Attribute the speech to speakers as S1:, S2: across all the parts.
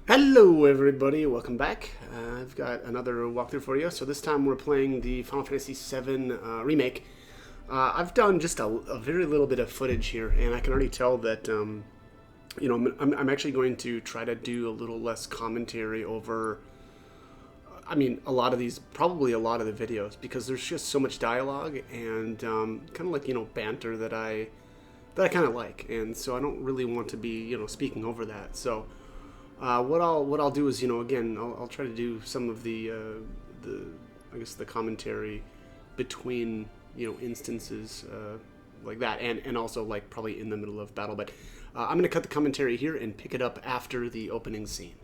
S1: Hello everybody, welcome back. I've got another walkthrough for you. So this time we're playing the Final Fantasy VII Remake. I've done just a very little bit of footage here, and I can already tell that, I'm actually going to try to do a little less commentary over, a lot of these, probably a lot of the videos, because there's just so much dialogue and kind of like, banter that I kind of like. And so I don't really want to be, speaking over that. So what I'll do is, again, I'll try to do some of the I guess the commentary between instances like that, and also like probably in the middle of battle. But I'm gonna cut the commentary here and pick it up after the opening scene.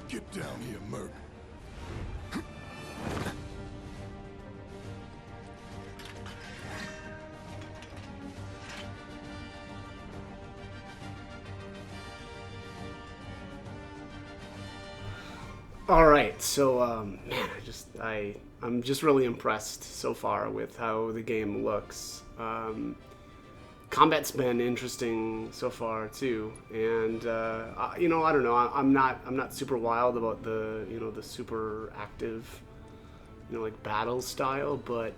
S2: Get down here, Merc.
S1: All right, so man, I'm just really impressed so far with how the game looks. Combat's been interesting so far too, and you know, I don't know. I'm not super wild about the the super active, like battle style, but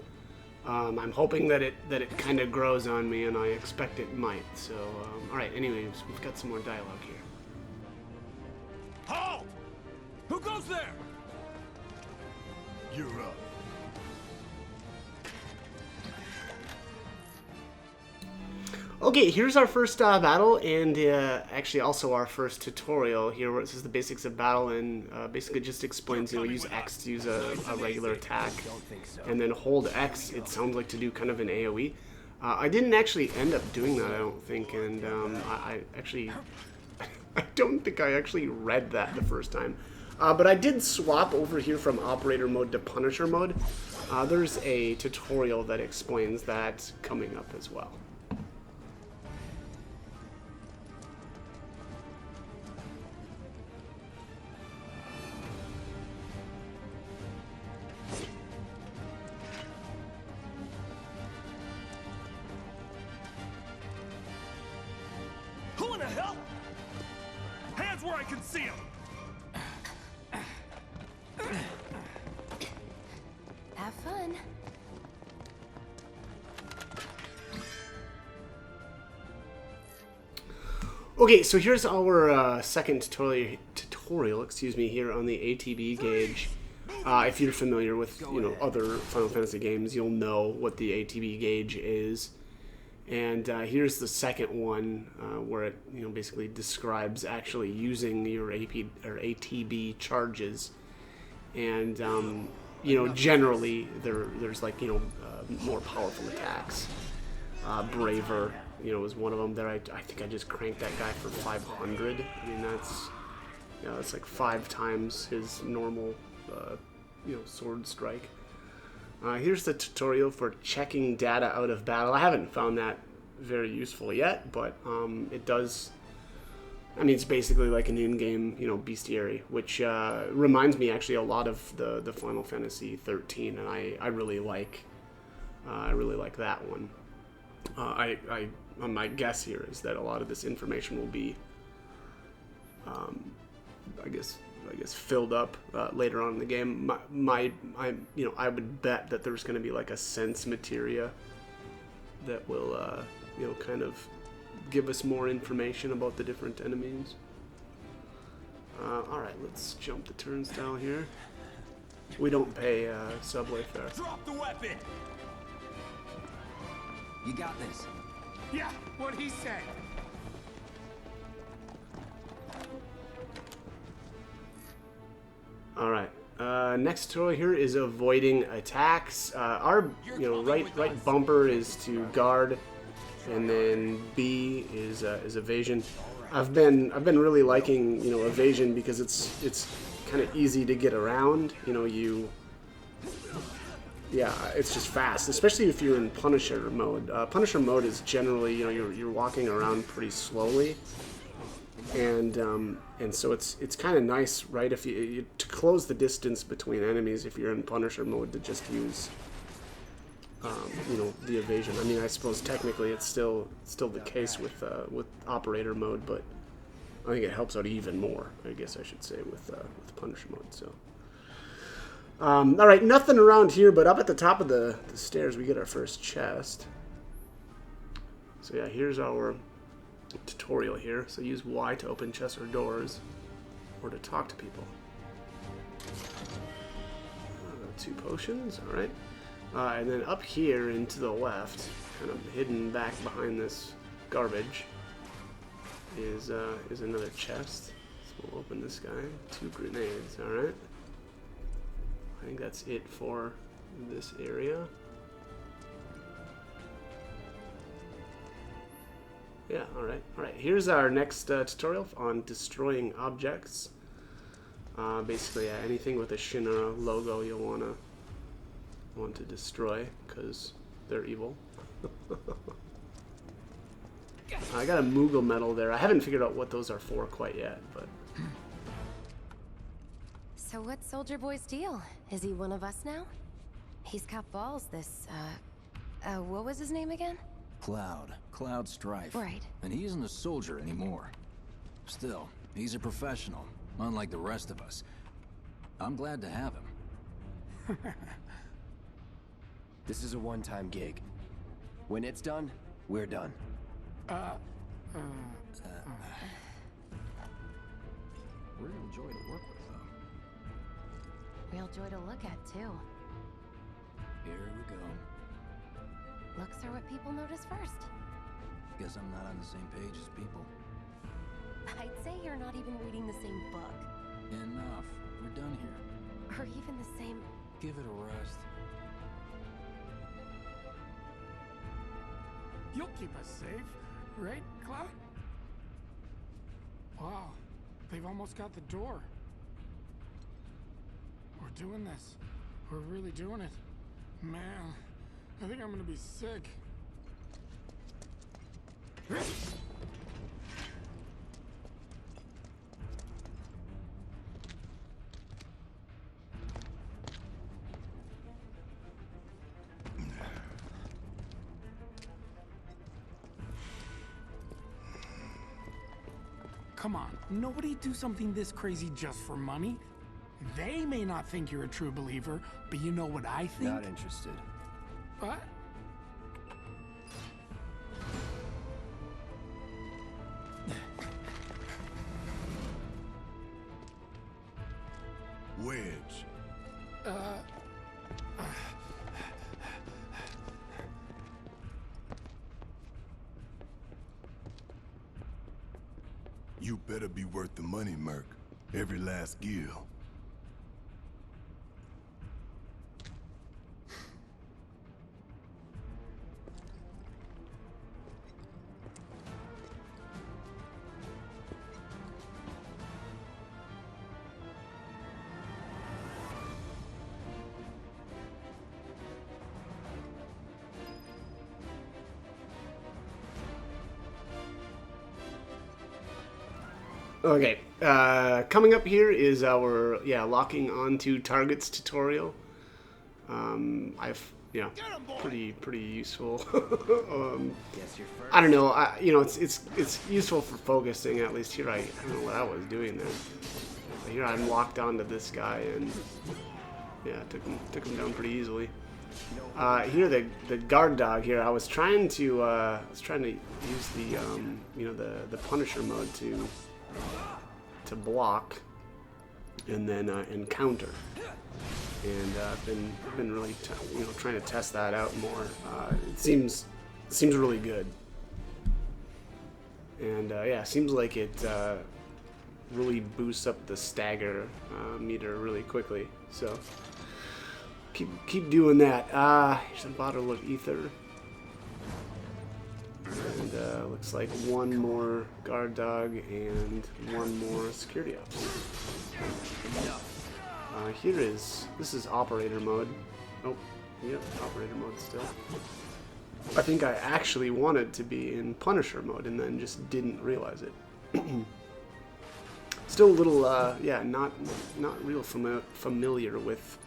S1: I'm hoping that it kind of grows on me, and I expect it might. So all right. Anyways, we've got some more dialogue here.
S2: Halt! Who goes there? You're up.
S1: Okay, here's our first battle, and actually also our first tutorial here, where it says the basics of battle, and basically just explains, use X to use a regular attack, and then hold X, it sounds like, to do kind of an AoE. I didn't actually end up doing that, I don't think, and I actually, I don't think I actually read that the first time. But I did swap over here from operator mode to Punisher mode. There's a tutorial that explains that coming up as well.
S2: Who in the hell? Hands where I can see them.
S3: Have fun.
S1: Okay, so here's our second tutorial, excuse me, here on the ATB gauge. If you're familiar with other Final Fantasy games, you'll know what the ATB gauge is. And here's the second one where it basically describes actually using your ATB charges. And generally there's like more powerful attacks. Braver is one of them. There I think I just cranked that guy for 500. I mean that's like 5 times his normal sword strike. Here's the tutorial for checking data out of battle. I haven't found that very useful yet, but it does. I mean, it's basically like an in-game, bestiary, which reminds me actually a lot of the Final Fantasy 13, and I really like that one. My guess here is that a lot of this information will be, I guess filled up later on in the game. I would bet that there's going to be like a sense materia that will kind of give us more information about the different enemies. All right, let's jump the turnstile here. We don't pay subway fare.
S2: Drop the weapon.
S4: You got this.
S2: Yeah, what he said.
S1: All right. Next tutorial here is avoiding attacks. Our right bumper is to guard, and then B is evasion. I've been really liking evasion because it's kind of easy to get around. It's just fast, especially if you're in Punisher mode. Punisher mode is generally you're walking around pretty slowly. And so it's kind of nice, right? If you to close the distance between enemies, if you're in Punisher mode, to just use, the evasion. I mean, I suppose technically it's still the case with operator mode, but I think it helps out even more, I guess I should say, with Punisher mode. So, all right, nothing around here, but up at the top of the stairs, we get our first chest. So yeah, here's our tutorial here. So use Y to open chests or doors, or to talk to people. 2 potions, all right. And then up here and to the left, kind of hidden back behind this garbage, is another chest. So we'll open this guy. 2 grenades, all right. I think that's it for this area. Yeah, all right. Here's our next tutorial on destroying objects. Basically, yeah, anything with a Shinra logo you'll want to destroy because they're evil. I got a Moogle medal there. I haven't figured out what those are for quite yet, but.
S3: So what's Soldier Boy's deal? Is he one of us now? He's got balls, this, what was his name again?
S4: Cloud Strife.
S3: Right.
S4: And he isn't a soldier anymore. Still, he's a professional, unlike the rest of us. I'm glad to have him.
S5: This is a one-time gig. When it's done, we're done.
S4: Real joy to work with, though.
S3: Real joy to look at, too.
S4: Here we go.
S3: Looks are what people notice first.
S4: Guess I'm not on the same page as people.
S3: I'd say you're not even reading the same book.
S4: Enough. We're done here.
S3: Or even the same...
S4: Give it a rest.
S6: You'll keep us safe, right, Cloud? Wow, they've almost got the door. We're doing this. We're really doing it. Man, I think I'm gonna be sick. Come on, nobody do something this crazy just for money. They may not think you're a true believer, but you know what I think?
S5: Not interested.
S6: What?
S2: Wedge. You better be worth the money, Merc. Every last gil.
S1: Okay, coming up here is our, locking onto targets tutorial. Pretty useful.
S5: Guess you're first.
S1: I don't know, it's useful for focusing, at least here. I don't know what I was doing there. But here I'm locked onto this guy, and yeah, took him down pretty easily. Here the guard dog here. I was trying to use the Punisher mode to block and then encounter, and I've been really trying to test that out more. It seems really good, and seems like it really boosts up the stagger meter really quickly. So keep doing that. Here's a bottle of ether. And looks like one more guard dog and one more security officer. This is operator mode. Oh, yep, operator mode still. I think I actually wanted to be in Punisher mode and then just didn't realize it. Still a little, not real familiar with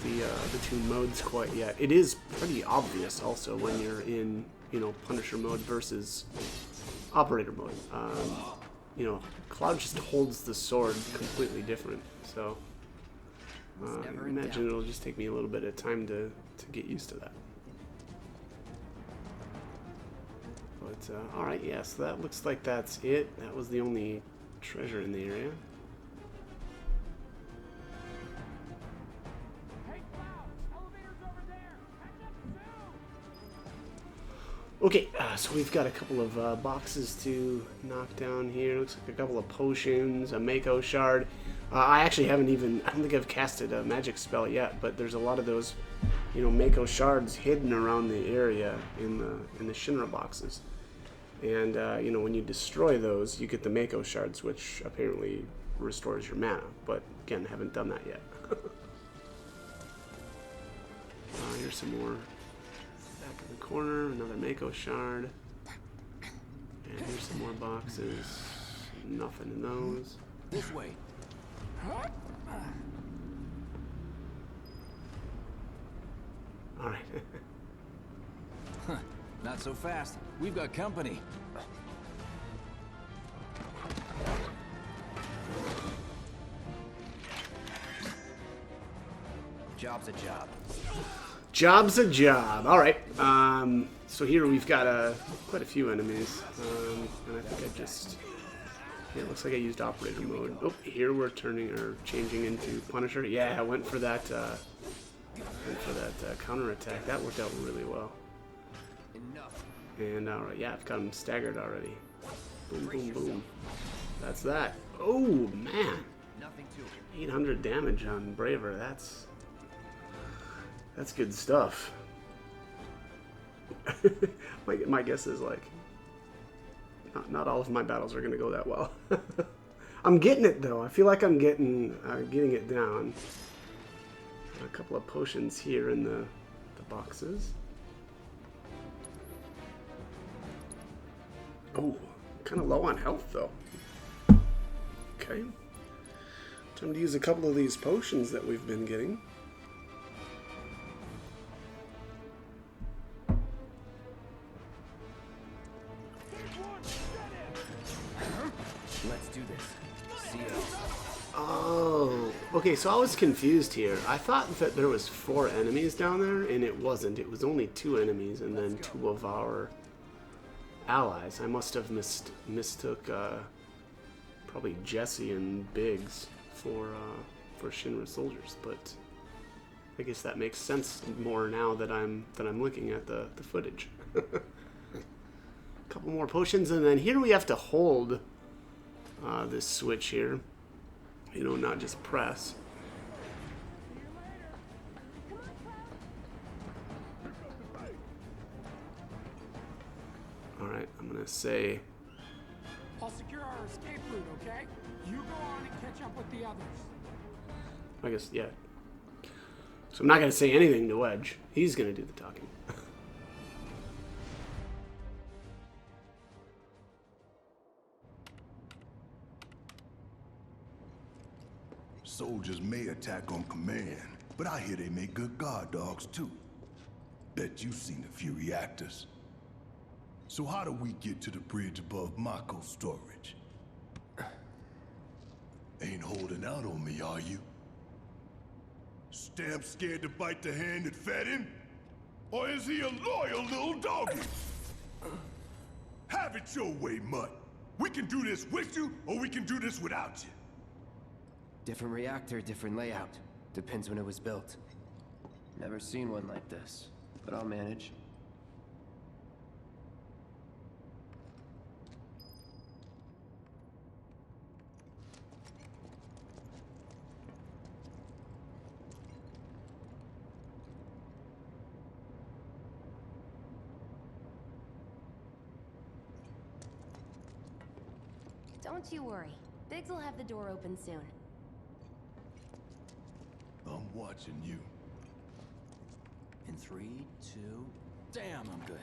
S1: the two modes quite yet. It is pretty obvious also when you're in Punisher mode versus operator mode. Cloud just holds the sword completely different, so I imagine it'll just take me a little bit of time to get used to that. But alright, yeah, so that looks like that's it. That was the only treasure in the area. Okay, so we've got a couple of boxes to knock down here. Looks like a couple of potions, a Mako shard. I actually I don't think I've casted a magic spell yet, but there's a lot of those, Mako shards hidden around the area in the Shinra boxes. And, when you destroy those, you get the Mako shards, which apparently restores your mana. But again, haven't done that yet. Here's some more back in the corner. Another Mako shard. And here's some more boxes. Nothing in those.
S4: This way.
S1: All right.
S4: Huh, not so fast. We've got company.
S5: Job's a job.
S1: Job's a job. All right. So here we've got quite a few enemies, and I think I just. Yeah, it looks like I used operator mode. Oh, here we're changing into Punisher. Yeah, I went for that. Counter attack. That worked out really well.
S5: Enough.
S1: And alright, yeah, I've got him staggered already. Boom, boom, boom. That's that. Oh man,
S5: Nothing to it.
S1: 800 damage on Braver. That's good stuff. my guess is like not all of my battles are gonna go that well. I'm getting it though. I feel like I'm getting it down. A couple of potions here in the boxes. Oh, kind of low on health though. Okay. Time to use a couple of these potions that we've been getting.
S5: Let's do this. See ya.
S1: Oh, okay, so I was confused here. I thought that there was 4 enemies down there, and it wasn't. It was only 2 enemies, and then 2 of our allies. I must have mistook probably Jesse and Biggs for Shinra soldiers, but I guess that makes sense more now that I'm looking at the footage. A couple more potions, and then here we have to hold this switch here. You know, not just press. Alright, I'm gonna say...
S6: I'll secure our escape route, okay? You go on and catch up with the others.
S1: I guess, yeah. So I'm not gonna say anything to Wedge. He's gonna do the talking.
S7: Soldiers may attack on command, but I hear they make good guard dogs too. Bet you've seen a few reactors. So how do we get to the bridge above Mako storage? Ain't holding out on me, are you? Stamp scared to bite the hand that fed him? Or is he a loyal little doggy? Have it your way, Mutt. We can do this with you, or we can do this without you.
S5: Different reactor, different layout. Depends when it was built. Never seen one like this, but I'll manage.
S3: Don't you worry. Biggs will have the door open soon.
S7: I'm watching you.
S4: In 3, 2... Damn, I'm good.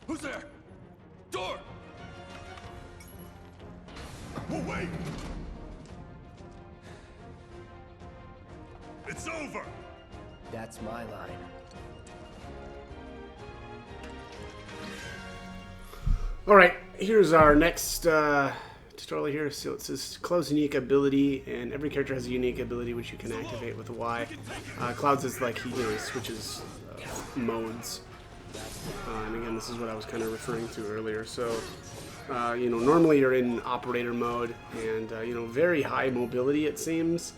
S7: Who's there? Door! Oh, wait! It's over!
S5: That's my line.
S1: Alright, here's our next tutorial here. So it says Cloud's unique ability, and every character has a unique ability which you can activate with a Y. Cloud's is like he switches modes. And again, this is what I was kind of referring to earlier. So, normally you're in operator mode, and, very high mobility it seems.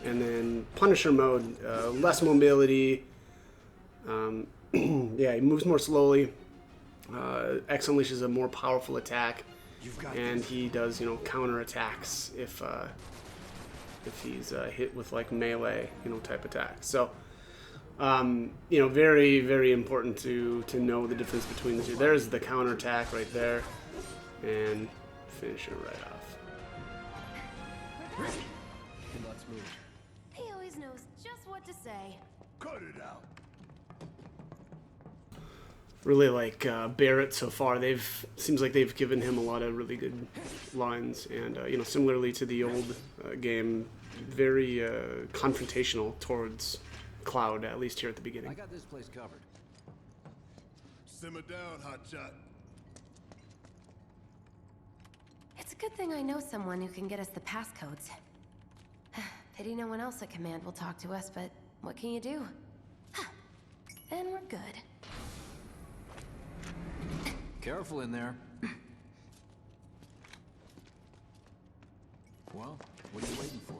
S1: And then Punisher mode, less mobility. Yeah, he moves more slowly. X unleashes a more powerful attack, and he does, counter attacks if he's hit with like melee, type attacks. So, very, very important to know the difference between the two. There's the counter attack right there, and finish it right off.
S5: And let's move.
S3: He always knows just what to say.
S7: Cut it out.
S1: Really like Barrett so far. Seems like they've given him a lot of really good lines, and you know, similarly to the old game, very confrontational towards Cloud, at least here at the
S4: I
S1: beginning.
S4: got this place covered.
S7: Simmer down, hotshot.
S3: It's a good thing I know someone who can get us the passcodes. Pity no one else at command will talk to us, but what can you do? And we're good.
S4: Careful in there. Well, what are you waiting for?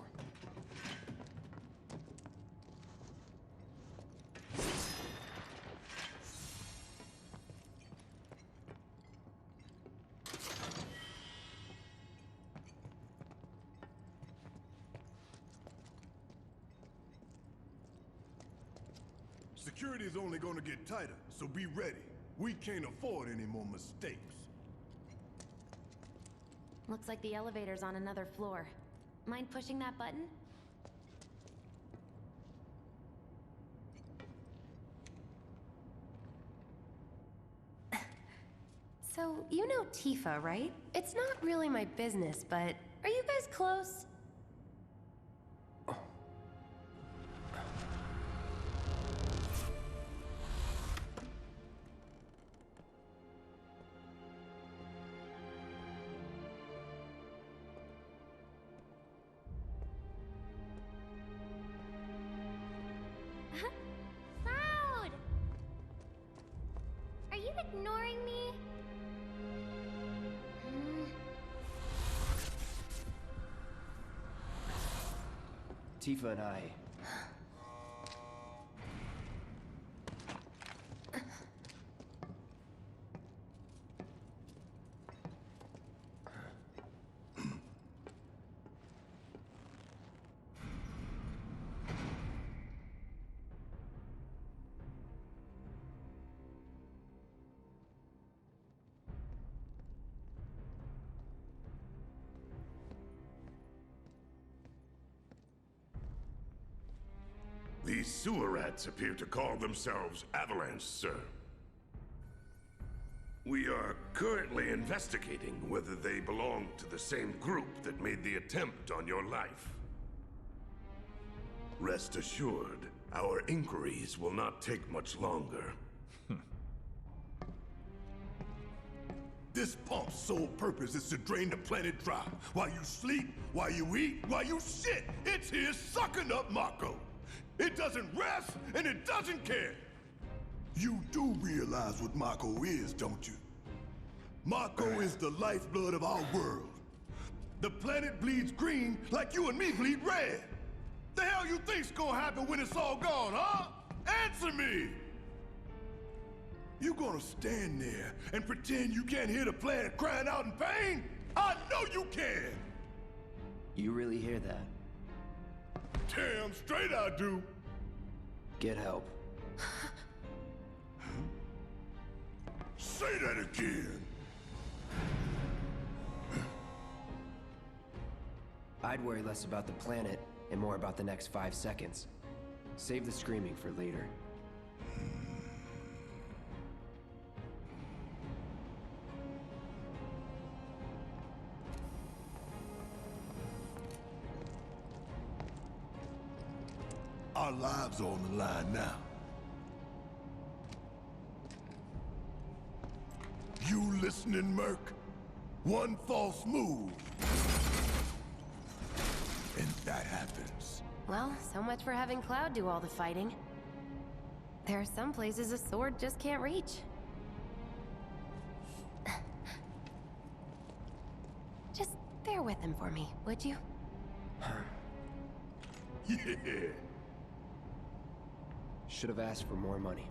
S7: Security's only gonna get tighter, so be ready. We can't afford any more mistakes.
S8: Looks like the elevator's on another floor. Mind pushing that button?
S3: So, you know Tifa, right? It's not really my business, but are you guys close?
S8: Cloud! Are you ignoring me?
S5: Tifa and I.
S9: These sewer rats appear to call themselves Avalanche, sir. We are currently investigating whether they belong to the same group that made the attempt on your life. Rest assured, our inquiries will not take much longer.
S7: This pump's sole purpose is to drain the planet dry. While you sleep, while you eat, while you shit, it's here sucking up Mako. It doesn't rest, and it doesn't care. You do realize what Mako is, don't you? Mako is the lifeblood of our world. The planet bleeds green like you and me bleed red. The hell you think's gonna happen when it's all gone, huh? Answer me! You gonna stand there and pretend you can't hear the planet crying out in pain? I know you can!
S5: You really hear that?
S7: Damn straight I do!
S5: Get help.
S7: Say that again!
S5: I'd worry less about the planet and more about the next 5 seconds. Save the screaming for later.
S7: Our lives are on the line now. You listening, Merc? One false move. And that happens.
S3: Well, so much for having Cloud do all the fighting. There are some places a sword just can't reach. Just bear with him for me, would you?
S7: Yeah.
S5: Should have asked for more money.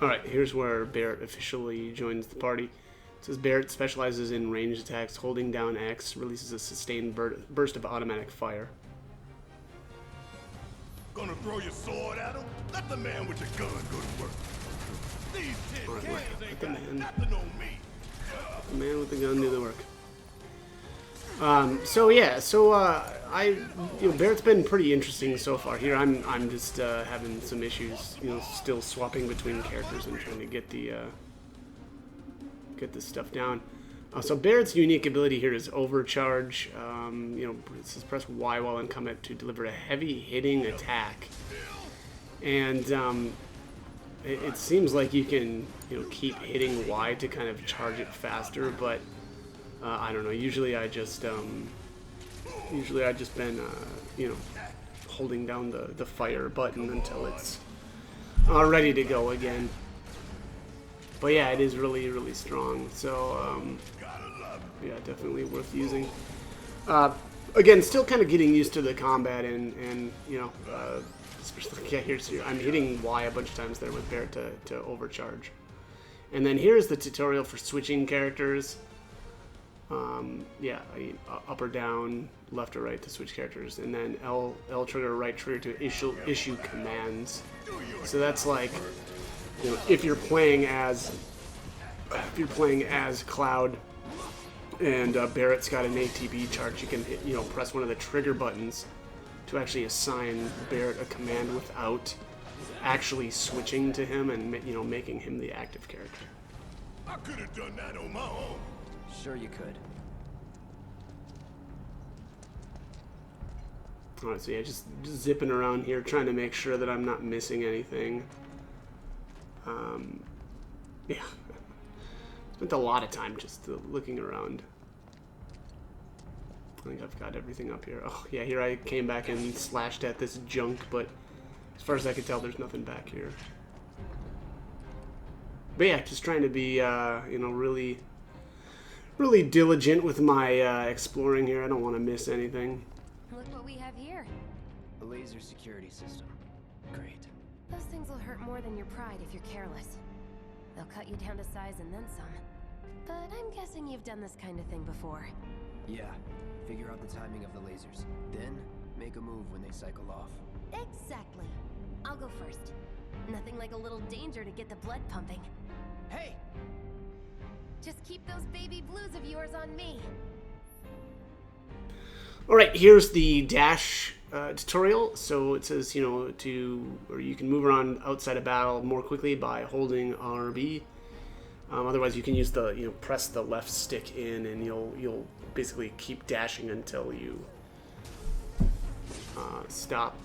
S1: Alright, here's where Barrett officially joins the party. It says Barrett specializes in ranged attacks. Holding down X releases a sustained burst of automatic fire.
S7: Gonna throw your sword at him? Let the man with the gun go to work. These 10 cans ain't got nothing on me.
S1: The man with the gun do the work. Barrett's been pretty interesting so far. Here, I'm just having some issues, still swapping between characters and trying to get this stuff down. So Barrett's unique ability here is overcharge. It says press Y while in combat to deliver a heavy hitting attack, and it seems like you can keep hitting Y to kind of charge it faster, but I don't know. Usually I just been holding down the fire button until it's ready to go again. But yeah, it is really, really strong. So yeah, definitely worth using. Again, still kind of getting used to the combat and especially here I'm hitting Y a bunch of times there with Barrett to overcharge. And then here's the tutorial for switching characters. Up or down, left or right to switch characters, and then L trigger, right trigger to issue commands. So that's like, if you're playing as Cloud and Barrett's got an ATB charge, you can press one of the trigger buttons to actually assign Barrett a command without actually switching to him and making him the active character.
S7: I could have done that on my own.
S5: Sure you could.
S1: Alright, so yeah, just zipping around here, trying to make sure that I'm not missing anything. Yeah. Spent a lot of time just looking around. I think I've got everything up here. Oh, yeah, here I came back and slashed at this junk, but as far as I can tell, there's nothing back here. But yeah, just trying to be, really diligent with my exploring here. I don't want to miss anything.
S3: Look what we have here.
S5: A laser security system. Great.
S3: Those things will hurt more than your pride if you're careless. They'll cut you down to size and then some. But I'm guessing you've done this kind of thing before.
S5: Yeah. Figure out the timing of the lasers. Then, make a move when they cycle off.
S3: Exactly. I'll go first. Nothing like a little danger to get the blood pumping.
S5: Hey!
S3: Just keep those baby blues of yours on me.
S1: Alright, here's the dash tutorial. So it says, you can move around outside of battle more quickly by holding RB. Otherwise, you can use the, press the left stick in, and you'll basically keep dashing until you stop.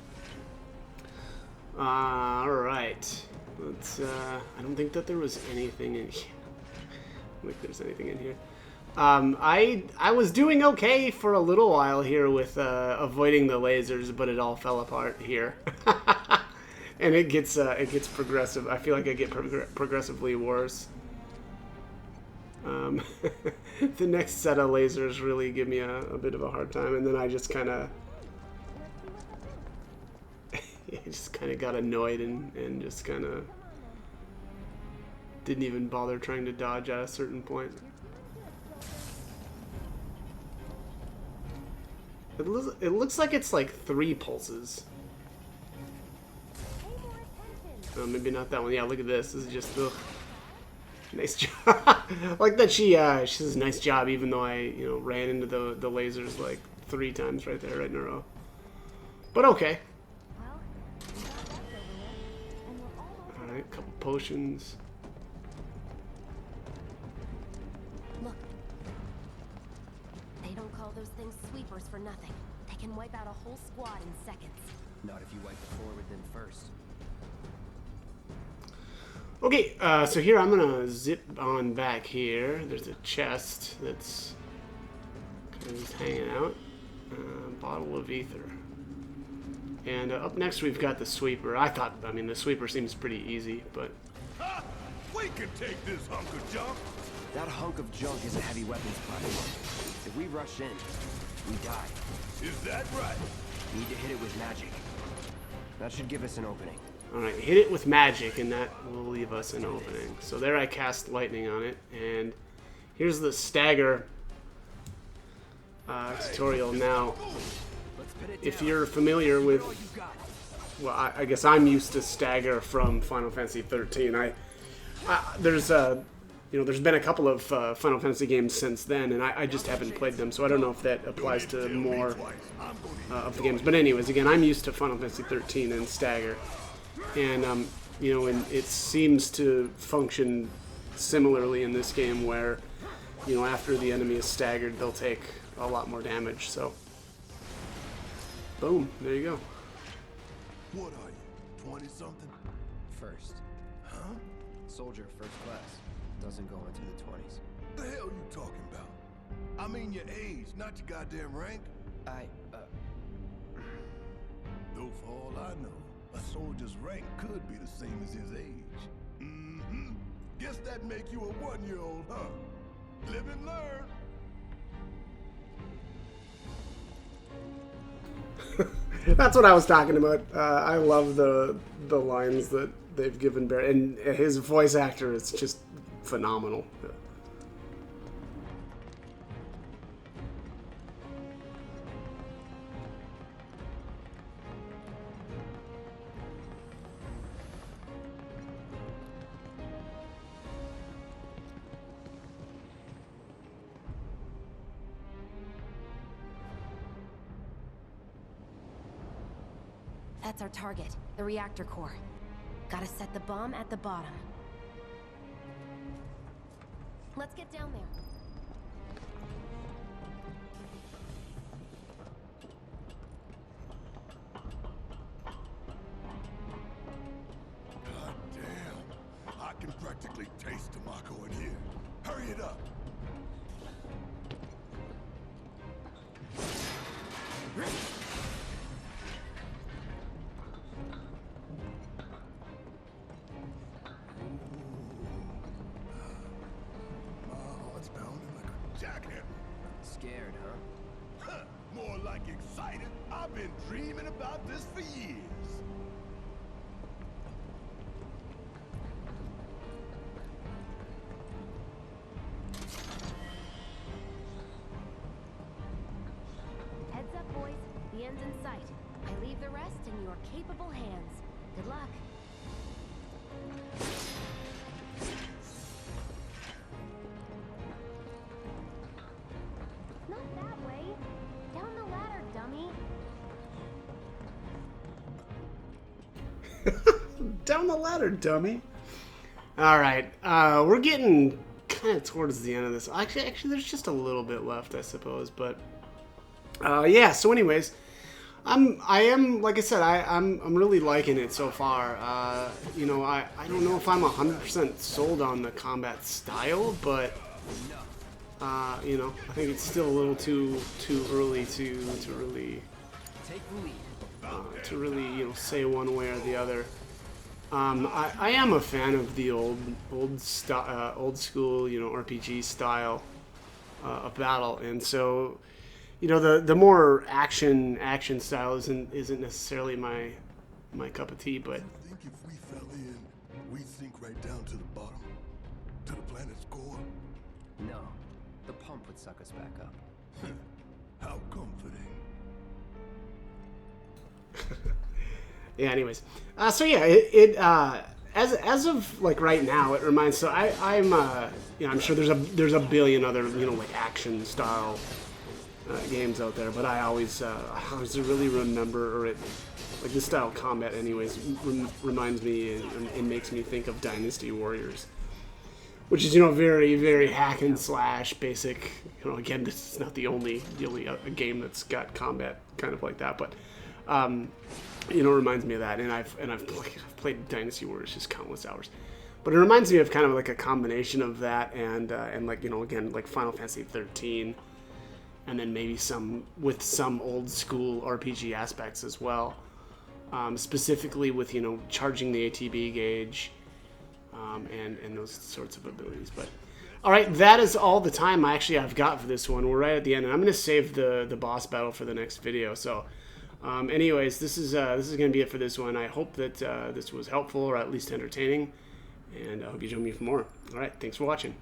S1: Alright. Let's, I don't think that there was anything in here. I don't think there's anything in here. I was doing okay for a little while here with avoiding the lasers, but it all fell apart here. And it gets progressive. I feel like I get progressively worse. The next set of lasers really give me a bit of a hard time, and then I just kind of got annoyed and just kind of didn't even bother trying to dodge at a certain point. It looks like it's like 3 pulses. Oh, maybe not that one. Yeah, look at this. This is just nice job. I like that she says nice job, even though I ran into the lasers like 3 times right there, right in a row. But okay. All right, couple potions.
S3: Look. They don't call those things sweepers for nothing. They can wipe out a whole squad in seconds.
S5: Not if you wipe the floor with them first.
S1: Okay, so here I'm gonna zip on back here. There's a chest that's kind of just hanging out. Bottle of ether. And up next we've got the sweeper. The sweeper seems pretty easy, but...
S7: Ha! We can take this hunk of junk.
S5: That hunk of junk is a heavy weapons platform. If we rush in, we die.
S7: Is that right?
S5: Need to hit it with magic. That should give us an opening.
S1: Alright, hit it with magic, and that will leave us an opening. So there I cast lightning on it, and here's the stagger tutorial. Now, if you're familiar with, well, I guess I'm used to stagger from Final Fantasy 13. There's been a couple of Final Fantasy games since then, and I just haven't played them, so I don't know if that applies to more of the games. But anyways, again, I'm used to Final Fantasy 13 and stagger, and and it seems to function similarly in this game, where after the enemy is staggered, they'll take a lot more damage. So, boom, there you go.
S7: What are you, 20-something?
S5: First.
S7: Huh?
S5: Soldier first class. Doesn't go into the 20s.
S7: The hell you talking about? I mean your age, not your goddamn rank. Though for all I know, a soldier's rank could be the same as his age. Mm-hmm. Guess that make you a 1-year-old, huh? Live and learn.
S1: That's what I was talking about. I love the lines that they've given Barry, and his voice actor is just phenomenal.
S3: That's our target, the reactor core. Gotta set the bomb at the bottom. Let's get down there.
S7: God damn. I can practically taste Tamako in here. Hurry it up.
S5: Scared, huh?
S7: More like excited. I've been dreaming about this for years.
S8: Heads up, boys. The end's in sight. I leave the rest in your capable hands. Good luck. Not that way. Down the ladder, dummy.
S1: Down the ladder, dummy. All right, we're getting kind of towards the end of this. Actually, there's just a little bit left, I suppose. But yeah. So, anyways, I am like I said, I'm really liking it so far. I don't know if I'm 100% sold on the combat style, but I think it's still a little too early to really say one way or the other. I am a fan of the old school RPG style of battle, and so the more action style isn't necessarily my cup of tea, but.
S7: I think if we fell in, we'd sink right down to the bottom, to the planet's core.
S5: No. The pump would suck us back up.
S7: How comforting.
S1: Yeah. Anyways, so yeah, as of like right now, it reminds. So I'm sure there's a billion other like action style games out there, but I always really remember, or like this style of combat, anyways, reminds me and makes me think of Dynasty Warriors, which is very very hack and slash basic. Again, this is not the only game that's got combat kind of like that, but. Reminds me of that, and I've played Dynasty Warriors just countless hours, but it reminds me of kind of like a combination of that and like again like Final Fantasy 13, and then maybe some old school RPG aspects as well, specifically with charging the ATB gauge, and those sorts of abilities. But all right, that is all the time I've got for this one. We're right at the end, and I'm going to save the boss battle for the next video. So. Anyways, this is going to be it for this one. I hope that this was helpful or at least entertaining, and I hope you join me for more. All right, thanks for watching.